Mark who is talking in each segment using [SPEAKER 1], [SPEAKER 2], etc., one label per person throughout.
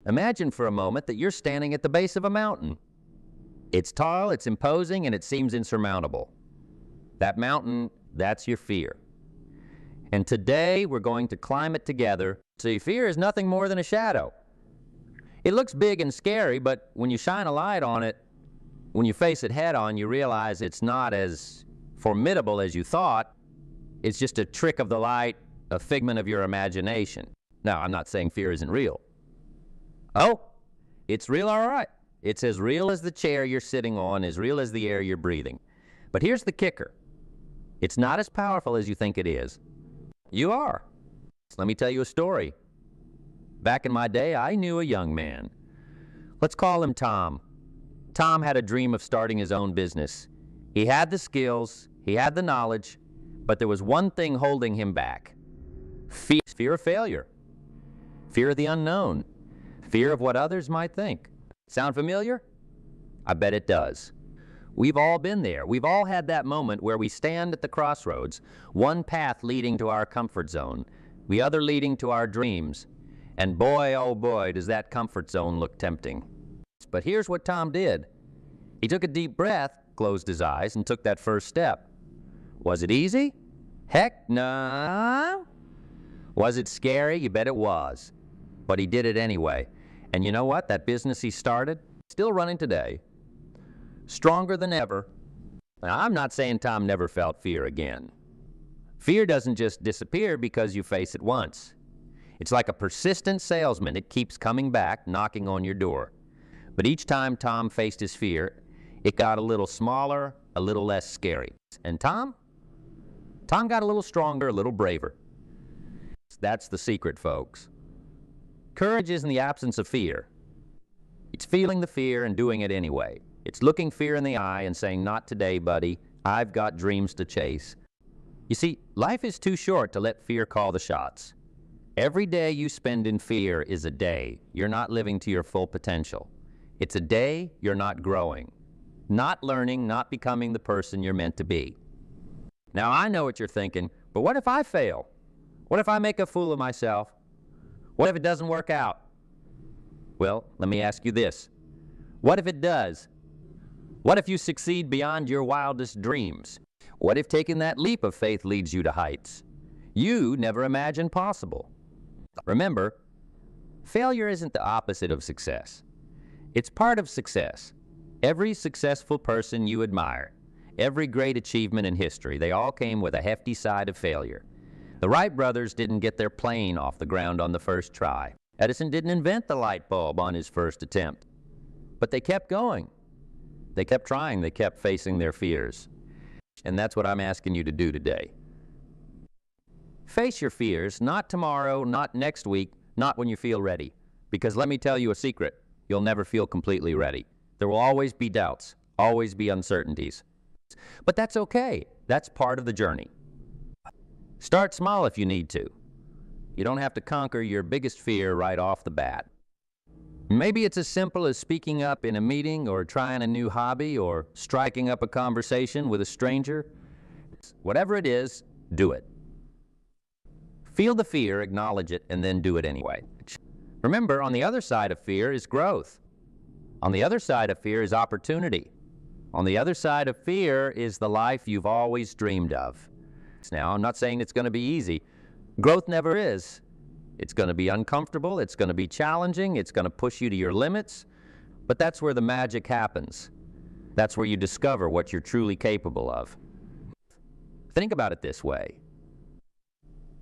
[SPEAKER 1] Imagine for a moment that you're standing at the base of a mountain. It's tall, it's imposing, and it seems insurmountable. That mountain, that's your fear. And today, we're going to climb it together. See, fear is nothing more than a shadow. It looks big and scary, but when you shine a light on it, when you face it head on, you realize it's not as formidable as you thought. It's just a trick of the light, a figment of your imagination. Now, I'm not saying fear isn't real. Oh, it's real, all right. It's as real as the chair you're sitting on, as real as the air you're breathing. But here's the kicker. It's not as powerful as you think it is. You are. Let me tell you a story. Back in my day, I knew a young man. Let's call him Tom. Tom had a dream of starting his own business. He had the skills, he had the knowledge, but there was one thing holding him back. Fear of failure. Fear of the unknown. Fear of what others might think. Sound familiar? I bet it does. We've all been there. We've all had that moment where we stand at the crossroads, one path leading to our comfort zone, the other leading to our dreams. And boy, oh boy, does that comfort zone look tempting. But here's what Tom did. He took a deep breath, closed his eyes, and took that first step. Was it easy? Heck, no. Was it scary? You bet it was. But he did it anyway. And you know what? That business he started, still running today. Stronger than ever. Now, I'm not saying Tom never felt fear again. Fear doesn't just disappear because you face it once. It's like a persistent salesman. It keeps coming back, knocking on your door. But each time Tom faced his fear, it got a little smaller, a little less scary. And Tom got a little stronger, a little braver. That's the secret, folks. Courage isn't the absence of fear. It's feeling the fear and doing it anyway. It's looking fear in the eye and saying, not today, buddy. I've got dreams to chase. You see, life is too short to let fear call the shots. Every day you spend in fear is a day you're not living to your full potential. It's a day you're not growing, not learning, not becoming the person you're meant to be. Now, I know what you're thinking, but what if I fail? What if I make a fool of myself? What if it doesn't work out? Well, let me ask you this. What if it does? What if you succeed beyond your wildest dreams? What if taking that leap of faith leads you to heights you never imagined possible? Remember, failure isn't the opposite of success. It's part of success. Every successful person you admire, every great achievement in history, they all came with a hefty side of failure. The Wright brothers didn't get their plane off the ground on the first try. Edison didn't invent the light bulb on his first attempt. But they kept going. They kept trying. They kept facing their fears. And that's what I'm asking you to do today. Face your fears, not tomorrow, not next week, not when you feel ready. Because let me tell you a secret, you'll never feel completely ready. There will always be doubts, always be uncertainties. But that's okay. That's part of the journey. Start small if you need to. You don't have to conquer your biggest fear right off the bat. Maybe it's as simple as speaking up in a meeting or trying a new hobby or striking up a conversation with a stranger. Whatever it is, do it. Feel the fear, acknowledge it, and then do it anyway. Remember, on the other side of fear is growth. On the other side of fear is opportunity. On the other side of fear is the life you've always dreamed of. Now, I'm not saying it's going to be easy. Growth never is. It's going to be uncomfortable, it's going to be challenging, it's going to push you to your limits, but that's where the magic happens. That's where you discover what you're truly capable of. Think about it this way.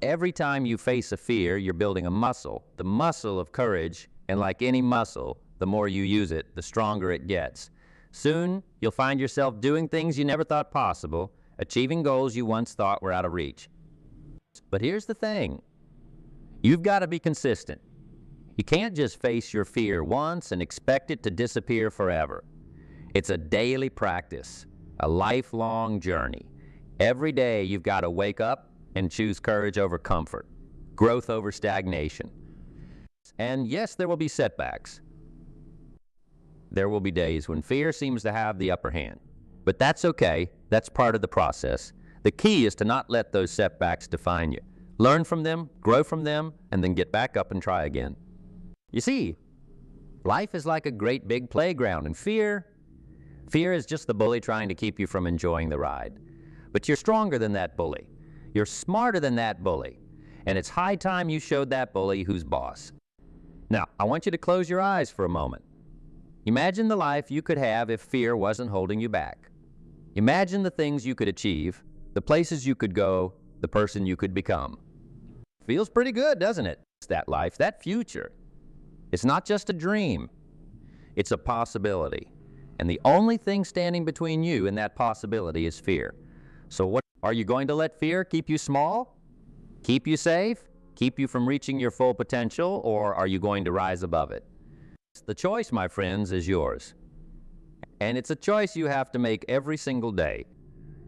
[SPEAKER 1] Every time you face a fear, you're building a muscle, the muscle of courage, and like any muscle, the more you use it, the stronger it gets. Soon, you'll find yourself doing things you never thought possible, achieving goals you once thought were out of reach. But here's the thing. You've got to be consistent. You can't just face your fear once and expect it to disappear forever. It's a daily practice, a lifelong journey. Every day you've got to wake up and choose courage over comfort, growth over stagnation. And yes, there will be setbacks. There will be days when fear seems to have the upper hand. But that's okay. That's part of the process. The key is to not let those setbacks define you. Learn from them, grow from them, and then get back up and try again. You see, Life is like a great big playground, and fear is just the bully trying to keep you from enjoying the ride. But you're stronger than that bully. You're smarter than that bully. And it's high time you showed that bully who's boss. Now, I want you to close your eyes for a moment. Imagine the life you could have if fear wasn't holding you back. Imagine the things you could achieve, the places you could go, the person you could become. Feels pretty good, doesn't it? It's that life, that future. It's not just a dream. It's a possibility. And the only thing standing between you and that possibility is fear. So what are you going to let fear keep you small? Keep you safe? Keep you from reaching your full potential? Or are you going to rise above it? The choice, my friends, is yours. And it's a choice you have to make every single day.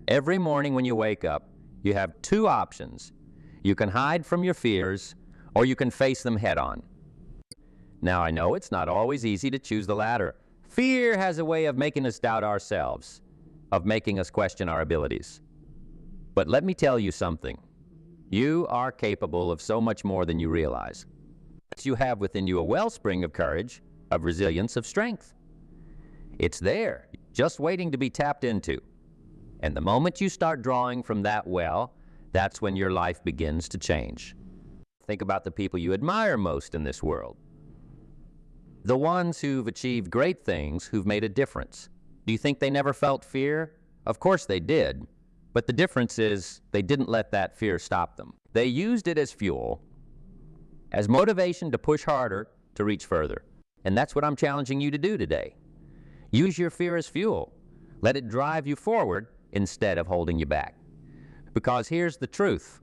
[SPEAKER 1] Every morning when you wake up, you have two options. You can hide from your fears, or you can face them head on. Now, I know it's not always easy to choose the latter. Fear has a way of making us doubt ourselves, of making us question our abilities. But let me tell you something. You are capable of so much more than you realize. You have within you a wellspring of courage, of resilience, of strength. It's there, just waiting to be tapped into. And the moment you start drawing from that well, that's when your life begins to change. Think about the people you admire most in this world. The ones who've achieved great things, who've made a difference. Do you think they never felt fear? Of course they did. But the difference is they didn't let that fear stop them. They used it as fuel, as motivation to push harder, to reach further. And that's what I'm challenging you to do today. Use your fear as fuel. Let it drive you forward instead of holding you back. Because here's the truth.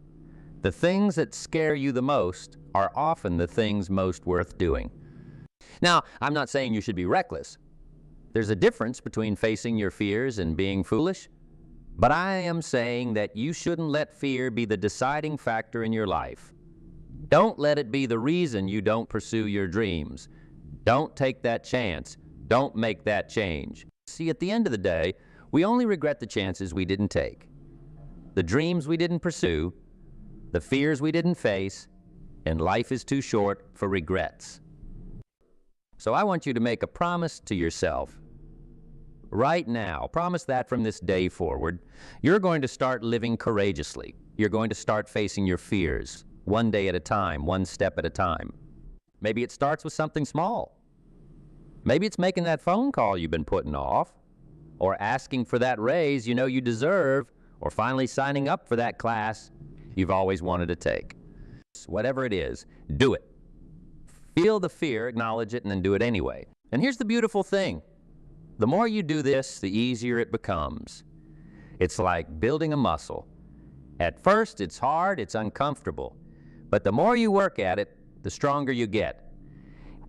[SPEAKER 1] The things that scare you the most are often the things most worth doing. Now, I'm not saying you should be reckless. There's a difference between facing your fears and being foolish. But I am saying that you shouldn't let fear be the deciding factor in your life. Don't let it be the reason you don't pursue your dreams. Don't take that chance. Don't make that change. See, at the end of the day, we only regret the chances we didn't take, the dreams we didn't pursue, the fears we didn't face, and life is too short for regrets. So I want you to make a promise to yourself right now. Promise that from this day forward, you're going to start living courageously. You're going to start facing your fears, one day at a time, one step at a time. Maybe it starts with something small. Maybe it's making that phone call you've been putting off, or asking for that raise you know you deserve, or finally signing up for that class you've always wanted to take. Whatever it is, do it. Feel the fear, acknowledge it, and then do it anyway. And here's the beautiful thing. The more you do this, the easier it becomes. It's like building a muscle. At first, it's hard, it's uncomfortable. But the more you work at it, the stronger you get.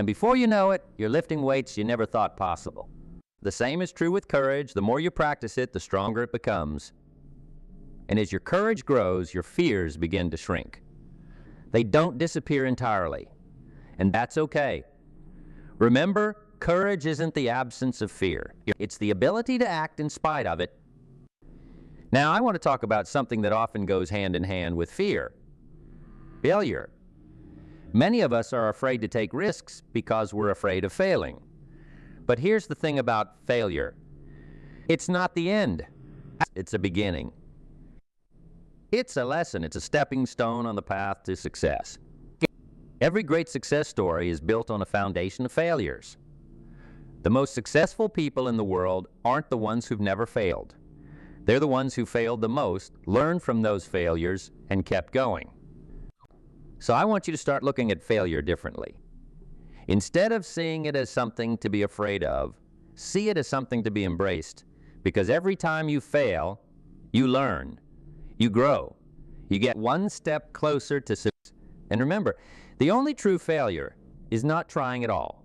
[SPEAKER 1] And before you know it, you're lifting weights you never thought possible. The same is true with courage. The more you practice it, the stronger it becomes. And as your courage grows, your fears begin to shrink. They don't disappear entirely. And that's okay. Remember, courage isn't the absence of fear. It's the ability to act in spite of it. Now, I want to talk about something that often goes hand in hand with fear. Failure. Many of us are afraid to take risks because we're afraid of failing. But here's the thing about failure. It's not the end. It's a beginning. It's a lesson. It's a stepping stone on the path to success. Every great success story is built on a foundation of failures. The most successful people in the world aren't the ones who've never failed. They're the ones who failed the most, learned from those failures, and kept going. So I want you to start looking at failure differently. Instead of seeing it as something to be afraid of, see it as something to be embraced. Because every time you fail, you learn, you grow, you get one step closer to success. And remember, the only true failure is not trying at all.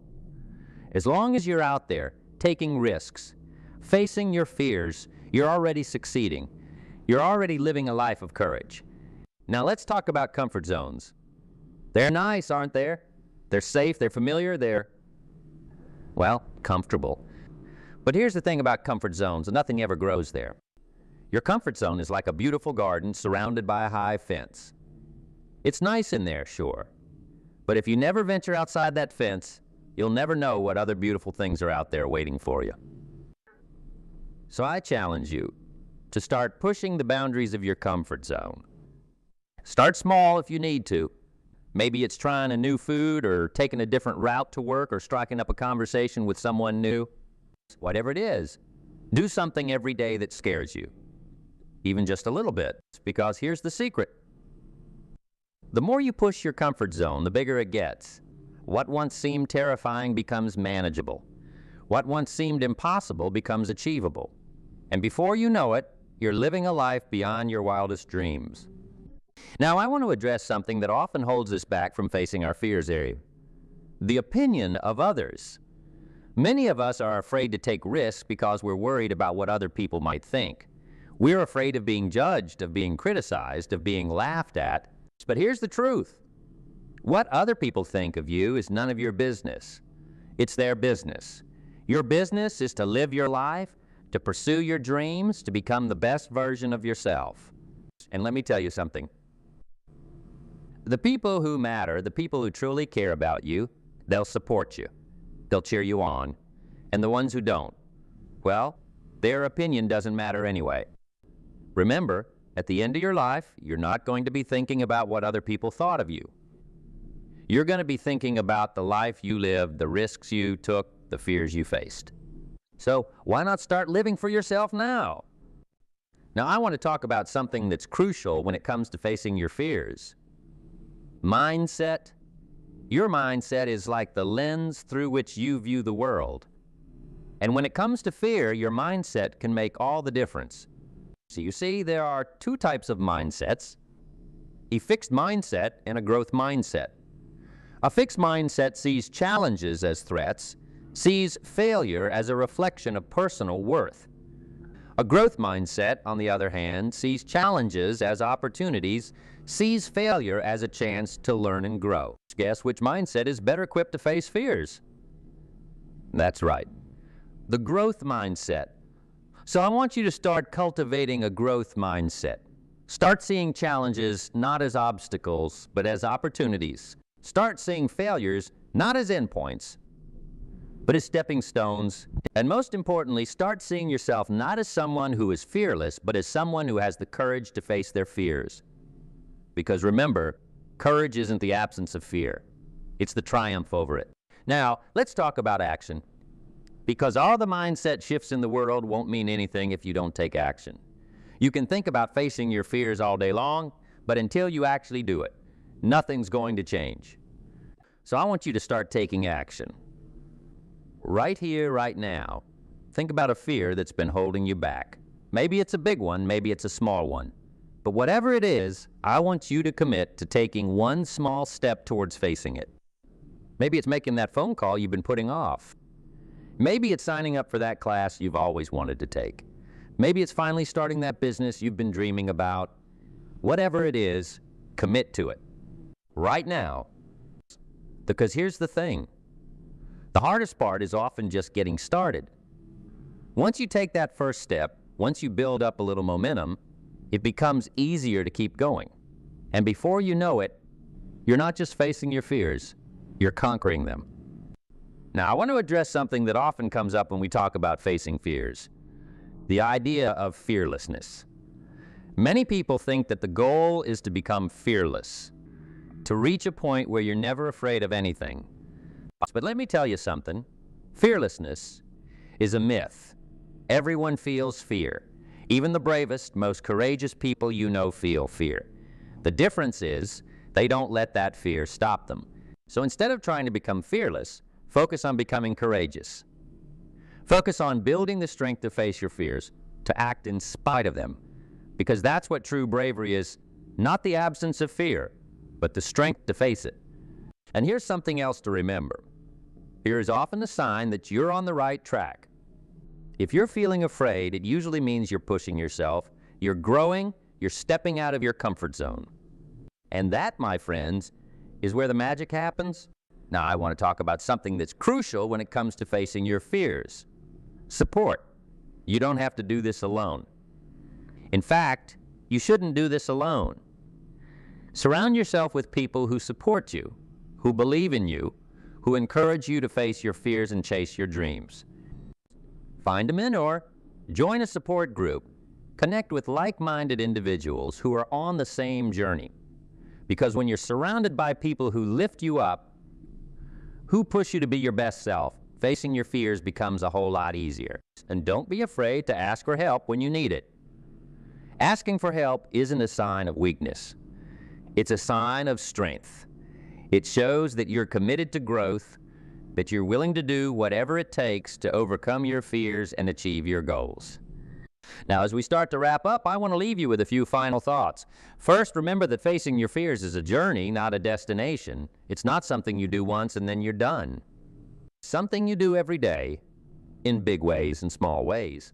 [SPEAKER 1] As long as you're out there taking risks, facing your fears, you're already succeeding. You're already living a life of courage. Now let's talk about comfort zones. They're nice, aren't they? They're safe, they're familiar, they're, well, comfortable. But here's the thing about comfort zones, nothing ever grows there. Your comfort zone is like a beautiful garden surrounded by a high fence. It's nice in there, sure. But if you never venture outside that fence, you'll never know what other beautiful things are out there waiting for you. So I challenge you to start pushing the boundaries of your comfort zone. Start small if you need to. Maybe it's trying a new food or taking a different route to work or striking up a conversation with someone new. Whatever it is, do something every day that scares you, even just a little bit, because here's the secret. The more you push your comfort zone, the bigger it gets. What once seemed terrifying becomes manageable. What once seemed impossible becomes achievable. And before you know it, you're living a life beyond your wildest dreams. Now, I want to address something that often holds us back from facing our fears area: the opinion of others. Many of us are afraid to take risks because we're worried about what other people might think. We're afraid of being judged, of being criticized, of being laughed at. But here's the truth. What other people think of you is none of your business. It's their business. Your business is to live your life, to pursue your dreams, to become the best version of yourself. And let me tell you something. The people who matter, the people who truly care about you, they'll support you. They'll cheer you on. And the ones who don't, well, their opinion doesn't matter anyway. Remember, at the end of your life, you're not going to be thinking about what other people thought of you. You're going to be thinking about the life you lived, the risks you took, the fears you faced. So why not start living for yourself now? Now, I want to talk about something that's crucial when it comes to facing your fears. Mindset. Your mindset is like the lens through which you view the world. And when it comes to fear, your mindset can make all the difference. So you see, there are two types of mindsets: a fixed mindset and a growth mindset. A fixed mindset sees challenges as threats, sees failure as a reflection of personal worth. A growth mindset, on the other hand, sees challenges as opportunities, sees failure as a chance to learn and grow. Guess which mindset is better equipped to face fears? That's right, the growth mindset. So I want you to start cultivating a growth mindset. Start seeing challenges not as obstacles, but as opportunities. Start seeing failures not as endpoints, but as stepping stones. And most importantly, start seeing yourself not as someone who is fearless, but as someone who has the courage to face their fears. Because remember, courage isn't the absence of fear. It's the triumph over it. Now, let's talk about action. Because all the mindset shifts in the world won't mean anything if you don't take action. You can think about facing your fears all day long, but until you actually do it, nothing's going to change. So I want you to start taking action. Right here, right now, think about a fear that's been holding you back. Maybe it's a big one, maybe it's a small one. But whatever it is, I want you to commit to taking one small step towards facing it. Maybe it's making that phone call you've been putting off. Maybe it's signing up for that class you've always wanted to take. Maybe it's finally starting that business you've been dreaming about. Whatever it is, commit to it. Right now. Because here's the thing. The hardest part is often just getting started. Once you take that first step, once you build up a little momentum, it becomes easier to keep going. And before you know it, you're not just facing your fears, you're conquering them. Now, I want to address something that often comes up when we talk about facing fears: the idea of fearlessness. Many people think that the goal is to become fearless, to reach a point where you're never afraid of anything. But let me tell you something. Fearlessness is a myth. Everyone feels fear. Even the bravest, most courageous people you know feel fear. The difference is they don't let that fear stop them. So instead of trying to become fearless, focus on becoming courageous. Focus on building the strength to face your fears, to act in spite of them. Because that's what true bravery is, not the absence of fear, but the strength to face it. And here's something else to remember. Fear is often a sign that you're on the right track. If you're feeling afraid, it usually means you're pushing yourself, you're growing, you're stepping out of your comfort zone. And that, my friends, is where the magic happens. Now, I want to talk about something that's crucial when it comes to facing your fears: support. You don't have to do this alone. In fact, you shouldn't do this alone. Surround yourself with people who support you, who believe in you, who encourage you to face your fears and chase your dreams. Find a mentor, join a support group, connect with like-minded individuals who are on the same journey. Because when you're surrounded by people who lift you up, who push you to be your best self, facing your fears becomes a whole lot easier. And don't be afraid to ask for help when you need it. Asking for help isn't a sign of weakness. It's a sign of strength. It shows that you're committed to growth, that you're willing to do whatever it takes to overcome your fears and achieve your goals. Now, as we start to wrap up, I want to leave you with a few final thoughts. First, remember that facing your fears is a journey, not a destination. It's not something you do once and then you're done. It's something you do every day, in big ways and small ways.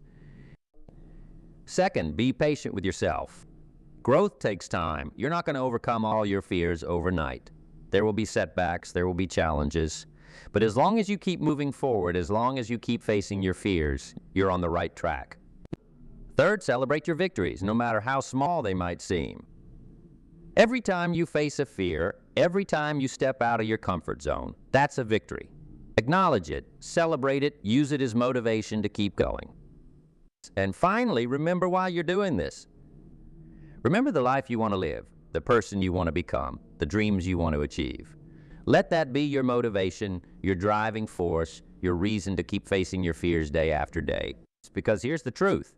[SPEAKER 1] Second, be patient with yourself. Growth takes time. You're not going to overcome all your fears overnight. There will be setbacks, there will be challenges. But as long as you keep moving forward, as long as you keep facing your fears, you're on the right track. Third, celebrate your victories, no matter how small they might seem. Every time you face a fear, every time you step out of your comfort zone, that's a victory. Acknowledge it, celebrate it, use it as motivation to keep going. And finally, remember why you're doing this. Remember the life you want to live, the person you want to become, the dreams you want to achieve. Let that be your motivation, your driving force, your reason to keep facing your fears day after day. Because here's the truth.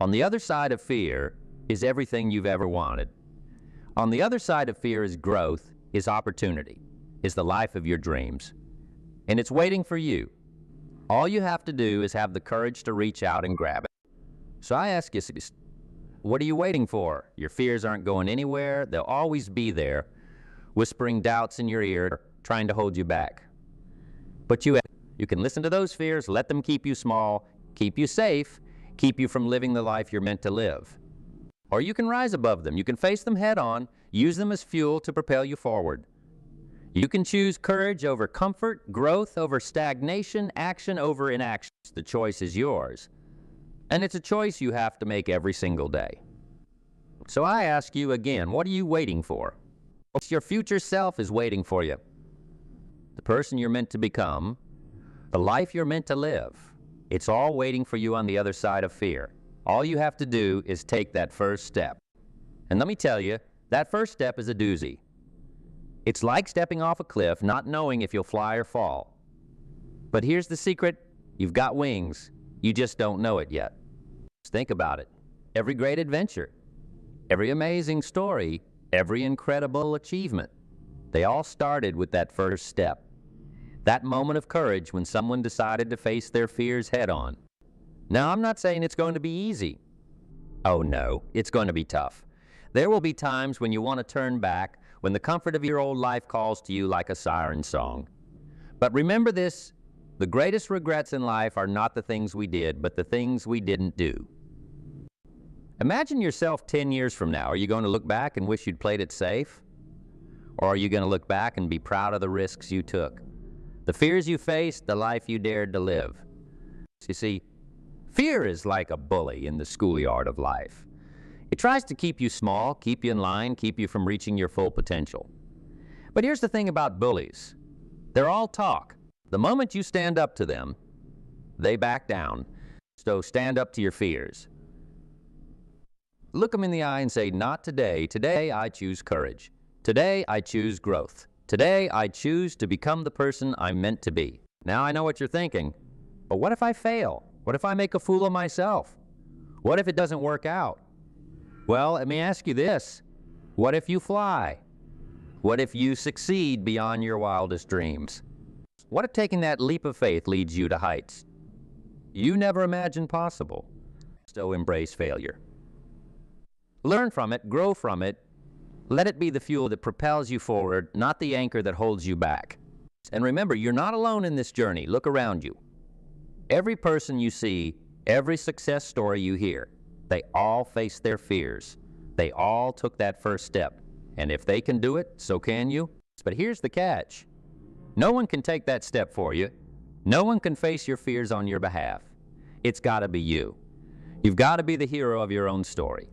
[SPEAKER 1] On the other side of fear is everything you've ever wanted. On the other side of fear is growth, is opportunity, is the life of your dreams. And it's waiting for you. All you have to do is have the courage to reach out and grab it. So I ask you, what are you waiting for? Your fears aren't going anywhere. They'll always be there, whispering doubts in your ear, trying to hold you back. But you can listen to those fears, let them keep you small, keep you safe, keep you from living the life you're meant to live. Or you can rise above them. You can face them head on, use them as fuel to propel you forward. You can choose courage over comfort, growth over stagnation, action over inaction. The choice is yours. And it's a choice you have to make every single day. So I ask you again, what are you waiting for? Your future self is waiting for you. The person you're meant to become, the life you're meant to live, it's all waiting for you on the other side of fear. All you have to do is take that first step. And let me tell you, that first step is a doozy. It's like stepping off a cliff, not knowing if you'll fly or fall. But here's the secret, you've got wings. You just don't know it yet. Just think about it. Every great adventure, every amazing story, every incredible achievement, they all started with that first step. That moment of courage when someone decided to face their fears head on. Now, I'm not saying it's going to be easy. Oh no, it's going to be tough. There will be times when you want to turn back, when the comfort of your old life calls to you like a siren song. But remember this, the greatest regrets in life are not the things we did, but the things we didn't do. Imagine yourself 10 years from now. Are you going to look back and wish you'd played it safe? Or are you going to look back and be proud of the risks you took? The fears you faced, the life you dared to live. You see, fear is like a bully in the schoolyard of life. It tries to keep you small, keep you in line, keep you from reaching your full potential. But here's the thing about bullies. They're all talk. The moment you stand up to them, they back down. So stand up to your fears. Look them in the eye and say, not today. Today I choose courage. Today I choose growth. Today I choose to become the person I'm meant to be. Now I know what you're thinking, but what if I fail? What if I make a fool of myself? What if it doesn't work out? Well, let me ask you this. What if you fly? What if you succeed beyond your wildest dreams? What if taking that leap of faith leads you to heights you never imagined possible? So embrace failure. Learn from it, grow from it. Let it be the fuel that propels you forward, not the anchor that holds you back. And remember, you're not alone in this journey. Look around you. Every person you see, every success story you hear, they all face their fears. They all took that first step. And if they can do it, so can you. But here's the catch. No one can take that step for you. No one can face your fears on your behalf. It's got to be you. You've got to be the hero of your own story.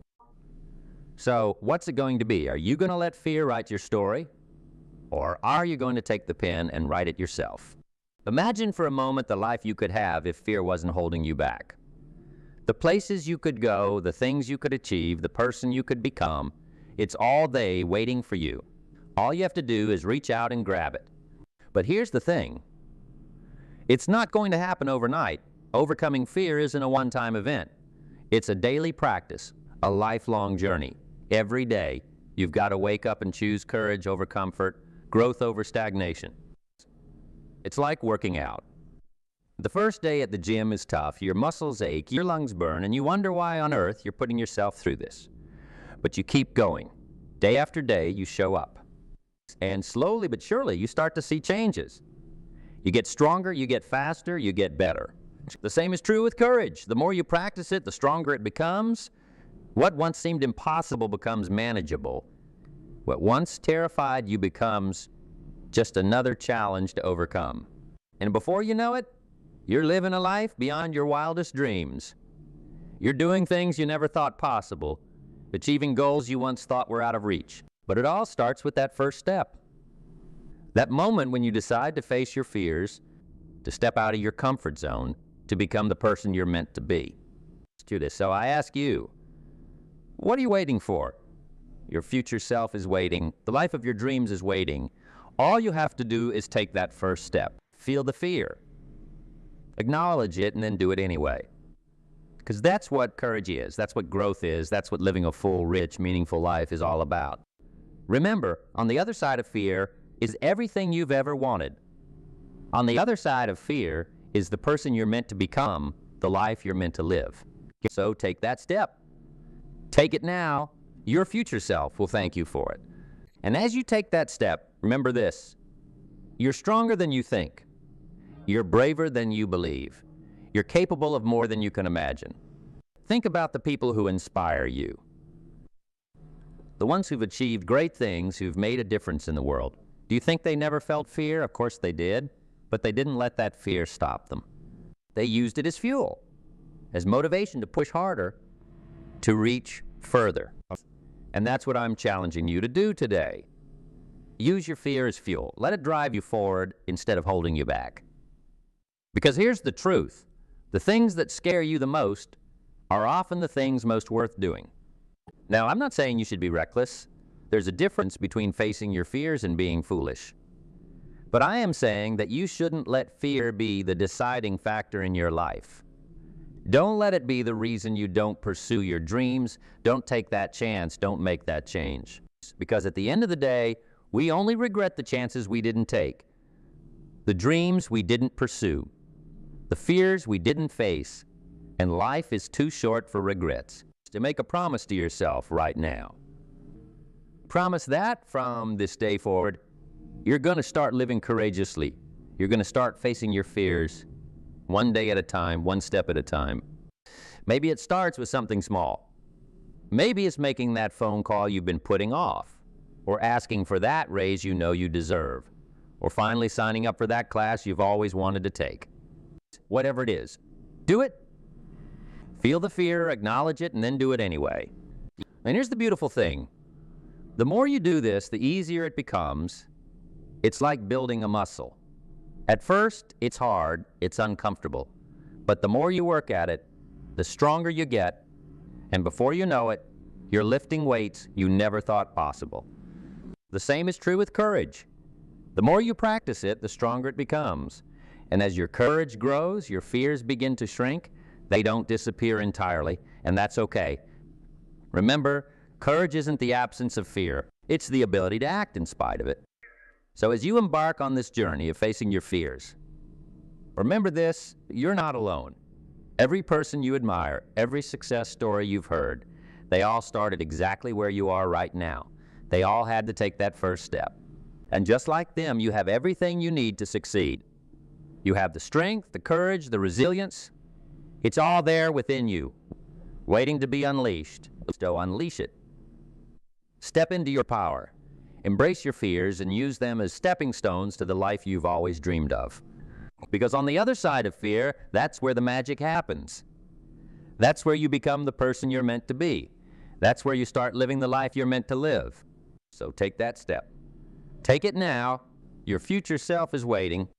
[SPEAKER 1] So what's it going to be? Are you going to let fear write your story? Or are you going to take the pen and write it yourself? Imagine for a moment the life you could have if fear wasn't holding you back. The places you could go, the things you could achieve, the person you could become, it's all they waiting for you. All you have to do is reach out and grab it. But here's the thing. It's not going to happen overnight. Overcoming fear isn't a one-time event. It's a daily practice, a lifelong journey. Every day, you've got to wake up and choose courage over comfort, growth over stagnation. It's like working out. The first day at the gym is tough, your muscles ache, your lungs burn, and you wonder why on earth you're putting yourself through this. But you keep going. Day after day, you show up. And slowly but surely, you start to see changes. You get stronger, you get faster, you get better. The same is true with courage. The more you practice it, the stronger it becomes. What once seemed impossible becomes manageable. What once terrified you becomes just another challenge to overcome. And before you know it, you're living a life beyond your wildest dreams. You're doing things you never thought possible, achieving goals you once thought were out of reach. But it all starts with that first step. That moment when you decide to face your fears, to step out of your comfort zone, to become the person you're meant to be. So I ask you, what are you waiting for? Your future self is waiting. The life of your dreams is waiting. All you have to do is take that first step. Feel the fear. Acknowledge it and then do it anyway. Because that's what courage is. That's what growth is. That's what living a full, rich, meaningful life is all about. Remember, on the other side of fear is everything you've ever wanted. On the other side of fear is the person you're meant to become, the life you're meant to live. So take that step. Take it now. Your future self will thank you for it. And as you take that step, remember this. You're stronger than you think. You're braver than you believe. You're capable of more than you can imagine. Think about the people who inspire you. The ones who've achieved great things, who've made a difference in the world. Do you think they never felt fear? Of course they did, but they didn't let that fear stop them. They used it as fuel, as motivation to push harder, to reach further. And that's what I'm challenging you to do today. Use your fear as fuel. Let it drive you forward instead of holding you back. Because here's the truth. The things that scare you the most are often the things most worth doing. Now, I'm not saying you should be reckless. There's a difference between facing your fears and being foolish. But I am saying that you shouldn't let fear be the deciding factor in your life. Don't let it be the reason you don't pursue your dreams. Don't take that chance. Don't make that change. Because at the end of the day, we only regret the chances we didn't take, the dreams we didn't pursue, the fears we didn't face, and life is too short for regrets. To make a promise to yourself right now. Promise that from this day forward, you're going to start living courageously. You're going to start facing your fears one day at a time, one step at a time. Maybe it starts with something small. Maybe it's making that phone call you've been putting off, or asking for that raise you know you deserve, or finally signing up for that class you've always wanted to take. Whatever it is, do it. Feel the fear, acknowledge it, and then do it anyway. And here's the beautiful thing. The more you do this, the easier it becomes. It's like building a muscle. At first, it's hard, it's uncomfortable. But the more you work at it, the stronger you get, and before you know it, you're lifting weights you never thought possible. The same is true with courage. The more you practice it, the stronger it becomes. And as your courage grows, your fears begin to shrink. They don't disappear entirely, and that's okay. Remember, courage isn't the absence of fear. It's the ability to act in spite of it. So as you embark on this journey of facing your fears, remember this, you're not alone. Every person you admire, every success story you've heard, they all started exactly where you are right now. They all had to take that first step. And just like them, you have everything you need to succeed. You have the strength, the courage, the resilience. It's all there within you, waiting to be unleashed. So unleash it. Step into your power. Embrace your fears and use them as stepping stones to the life you've always dreamed of. Because on the other side of fear, that's where the magic happens. That's where you become the person you're meant to be. That's where you start living the life you're meant to live. So take that step. Take it now. Your future self is waiting.